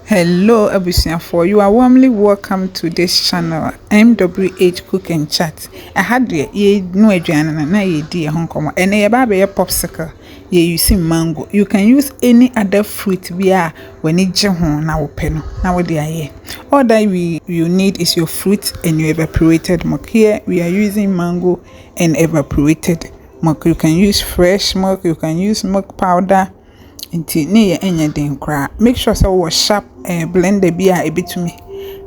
Hello abusuafo, you are warmly welcome to this channel MWH Cook and Chat. I had ye no aduane na ye di ho nkomo. Ene ye ba be popsicle. Ye use mango. You can use any other fruit bia when it je ho na wo pe no. Na wo de aye. All that you need is your fruit and your evaporated milk. Here we are using mango and evaporated milk. You can use fresh milk, you can use milk powder. Inti ne ye enye den kra. Make sure so wo sharp blender bi a ebetumi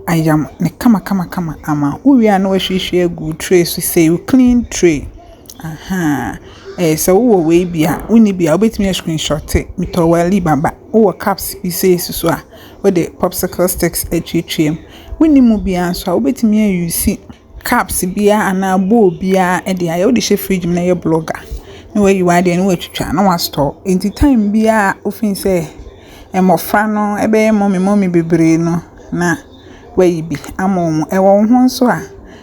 ayam ne kama ama we are no hwehwe gu tray so say you clean tray. So wo we bia uni bia obetumi screenshot me to wali baba wo caps bi say so a wo the popsicle sticks etwetwem woni mu bia so a obetumi use caps bia ana bowl bia e de aye wo de she fridge na ye blogger where you are there no etwetwa na wa store enti time bia ofin say emofra no ebe mommy bebre no na we bi amom e wo ho so a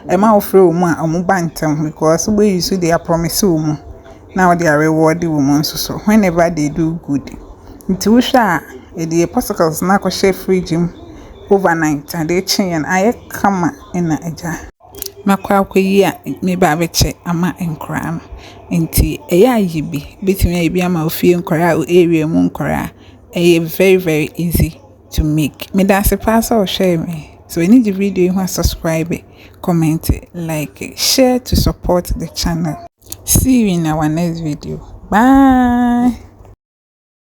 e ma ofre wo mu a omu bantem because we use their promise wo mu now they are rewarded women so whenever they do good nti wo hwa e dey popsicles na ko share fridge overnight and they chain aye kama na eja makwa akwayi a me ba beche ama enkra nti eya yibi betimi ayi ama ofie nkora area mu nkora very very easy to make me that's a pass or share me so you need the video you want subscribe comment like share to support the channel. See you in our next video. Bye.